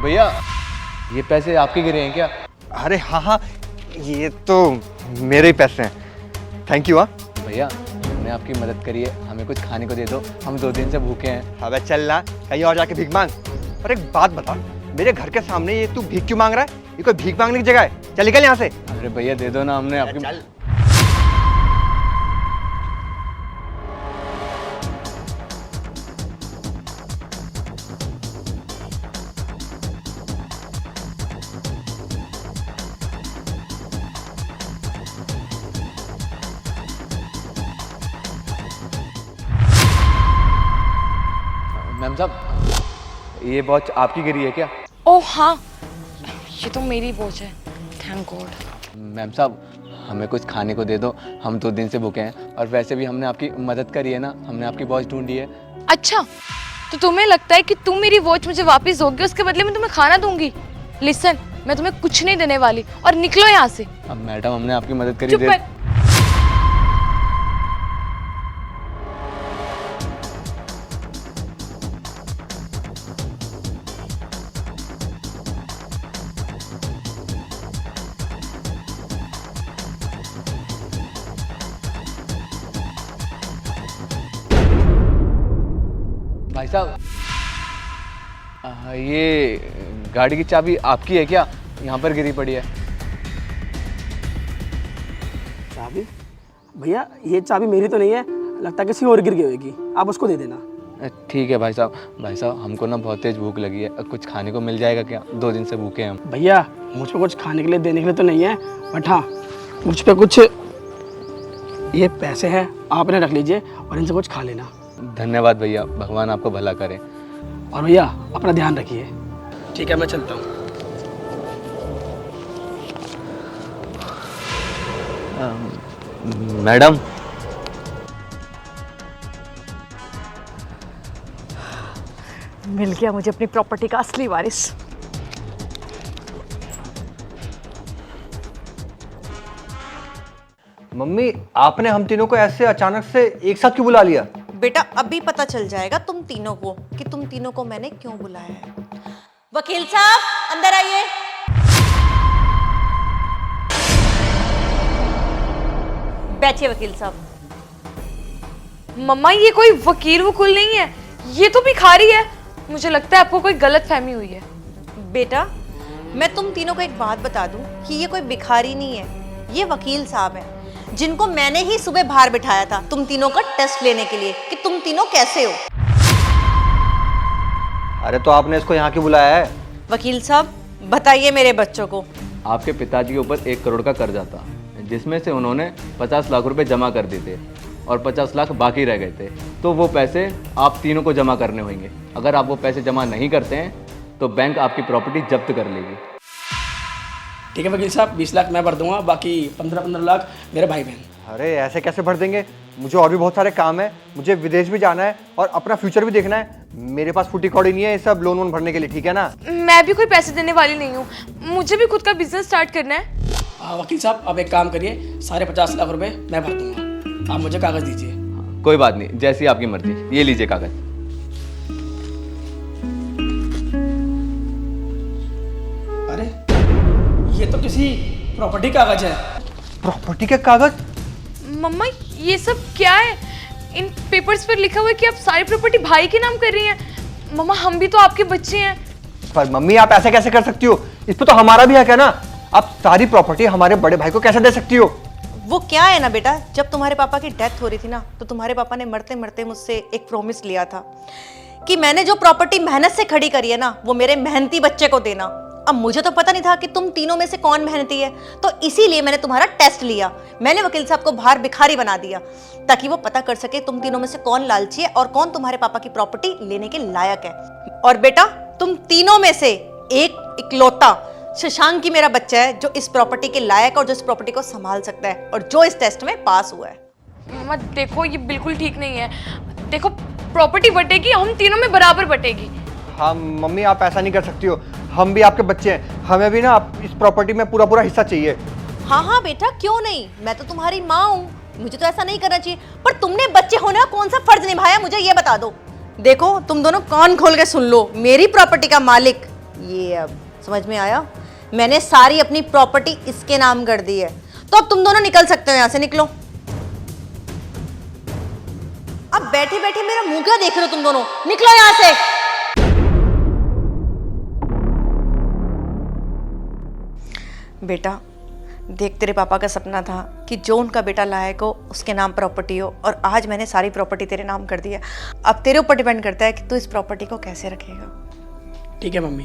भैया ये पैसे आपके गिरे हैं क्या? अरे हाँ हाँ, ये तो मेरे ही पैसे हैं। Thank you. हाँ भैया हमने आपकी मदद करी है, हमें कुछ खाने को दे दो, हम 2 दिन से भूखे हैं। अबे चल ना, कहीं और जाके भीख मांग। और एक बात बता, मेरे घर के सामने ये तू भीख क्यों मांग रहा है? ये कोई भीख मांगने की जगह है? चल निकल यहाँ से। अरे भैया दे दो ना, हमने आपकी चल। मैम साहब ये वॉच आपकी गिरी है क्या? ओह हाँ, ये तो मेरी वॉच है, थैंक गॉड। मैम साहब हमें कुछ खाने को दे दो, हम 2 दिन से भूखे हैं, और वैसे भी हमने आपकी मदद करी है ना, हमने आपकी वॉच ढूंढी है। अच्छा, तो तुम्हें लगता है कि तुम मेरी वॉच मुझे वापस दोगे, उसके बदले में तुम्हें खाना दूंगी? लिसन, मैं तुम्हें कुछ नहीं देने वाली, और निकलो यहाँ से। अब मैडम हमने आपकी मदद करी। चुप कर। भाई साहब ये गाड़ी की चाबी आपकी है क्या? यहाँ पर गिरी पड़ी है। चाबी? भैया ये चाबी मेरी तो नहीं है, लगता है किसी और गिर गई होगी, आप उसको दे देना। ठीक है भाई साहब हमको ना बहुत तेज भूख लगी है, कुछ खाने को मिल जाएगा क्या? 2 दिन से भूखे हैं हम। भैया मुझ पे कुछ खाने के लिए देने के लिए तो नहीं है, बट हाँ मुझ पे कुछ ये पैसे हैं, आप इन्हें रख लीजिए और इनसे कुछ खा लेना। धन्यवाद भैया, भगवान आपको भला करे। और भैया अपना ध्यान रखिए। ठीक है, मैं चलता हूँ। मैडम मिल गया मुझे अपनी प्रॉपर्टी का असली वारिस। मम्मी आपने हम तीनों को ऐसे अचानक से एक साथ क्यों बुला लिया? बेटा अभी पता चल जाएगा तुम तीनों को कि तुम तीनों को मैंने क्यों बुलाया है। वकील साहब अंदर आइए। बैठिए वकील साहब। मम्मा ये कोई वकील वकूल नहीं है, ये तो भिखारी है। मुझे लगता है आपको कोई गलत फहमी हुई है। बेटा मैं तुम तीनों को एक बात बता दूं कि ये कोई भिखारी नहीं है, ये वकील साहब हैं, जिनको मैंने ही सुबह बाहर बिठाया था तुम तीनों का टेस्ट लेने के लिए कि तुम तीनों कैसे हो। अरे तो आपने इसको यहाँ क्यों बुलाया है? वकील साहब बताइए मेरे बच्चों को। आपके पिताजी के ऊपर 1 करोड़ का कर्जा था, जिसमें से उन्होंने 50 लाख रुपए जमा कर दिए थे और 50 लाख बाकी रह गए थे। तो वो पैसे आप तीनों को जमा करने होंगे। अगर आप वो पैसे जमा नहीं करते हैं तो बैंक आपकी प्रॉपर्टी जब्त कर लेगी। ठीक है वकील साहब, 20 लाख मैं भर दूंगा, बाकी 15-15 लाख मेरे भाई बहन। अरे ऐसे कैसे भर देंगे? मुझे और भी बहुत सारे काम है, मुझे विदेश भी जाना है और अपना फ्यूचर भी देखना है। मेरे पास फूटी कौड़ी नहीं है ये सब लोन वोन भरने के लिए, ठीक है ना? मैं भी कोई पैसे देने वाली नहीं हूँ, मुझे भी खुद का बिजनेस स्टार्ट करना है। वकील साहब आप एक काम करिए, सारे 50 लाख रुपए मैं भर दूंगा, आप मुझे कागज दीजिए। कोई बात नहीं, जैसी आपकी मर्जी। ये लीजिए कागज। अरे ये तो किसी प्रॉपर्टी कागज है। प्रॉपर्टी के कागज? मम्मा ये सब क्या है? इन पेपर्स पर लिखा हुआ है कि आप सारी प्रॉपर्टी भाई के नाम कर रही हैं। मम्मा हम भी तो आपके बच्चे हैं। पर मम्मी आप ऐसे कैसे कर सकती हो? इस पे तो हमारा भी हक है ना। आप सारी प्रॉपर्टी हमारे बड़े भाई को कैसे दे सकती हो? वो क्या है ना बेटा, जब तुम्हारे पापा की डेथ हो रही थी ना, तो तुम्हारे पापा ने मरते मरते मुझसे एक प्रॉमिस लिया था कि मैंने जो प्रॉपर्टी मेहनत से खड़ी करी है ना, वो मेरे मेहनती बच्चे को देना। अब मुझे तो पता नहीं था कि तुम तीनों में से कौन मेहनती है, तो इसीलिए मैंने तुम्हारा टेस्ट लिया। मैंने वकील साहब को बाहर भिखारी बना दिया ताकि वो पता कर सके तुम तीनों में से कौन लालची है और कौन तुम्हारे पापा की प्रॉपर्टी लेने के लायक है। और बेटा तुम तीनों में से एक इकलौता शशांक ही मेरा बच्चा है जो इस प्रॉपर्टी के लायक और जो इस प्रॉपर्टी को संभाल सकता है और जो इस टेस्ट में पास हुआ है। मम्मा देखो ये बिल्कुल ठीक नहीं है। देखो प्रॉपर्टी बटेगी, हम तीनों में बराबर बटेगी। हाँ मम्मी आप ऐसा नहीं कर सकती हो, हम भी आपके बच्चे हैं, हमें भी ना इस प्रॉपर्टी में पूरा पूरा हिस्सा चाहिए। हाँ हाँ बेटा क्यों नहीं, मैं तो तुम्हारी माँ हूँ, मुझे तो ऐसा नहीं करना चाहिए। पर तुमने बच्चे होने का कौन सा फर्ज निभाया मुझे ये बता दो। देखो तुम दोनों कान खोल के सुन लो, मेरी प्रॉपर्टी का मालिक ये अब समझ में आया? मैंने सारी अपनी प्रॉपर्टी इसके नाम कर दी है, तो अब तुम दोनों निकल सकते हो यहाँ से, निकलो। अब बैठे बैठे मेरा मुंह क्या देख रहे हो तुम दोनों, निकलो यहाँ से। बेटा देख, तेरे पापा का सपना था कि जो उनका बेटा लायक हो उसके नाम प्रॉपर्टी हो, और आज मैंने सारी प्रॉपर्टी तेरे नाम कर दी है। अब तेरे ऊपर डिपेंड करता है कि तू इस प्रॉपर्टी को कैसे रखेगा। ठीक है मम्मी,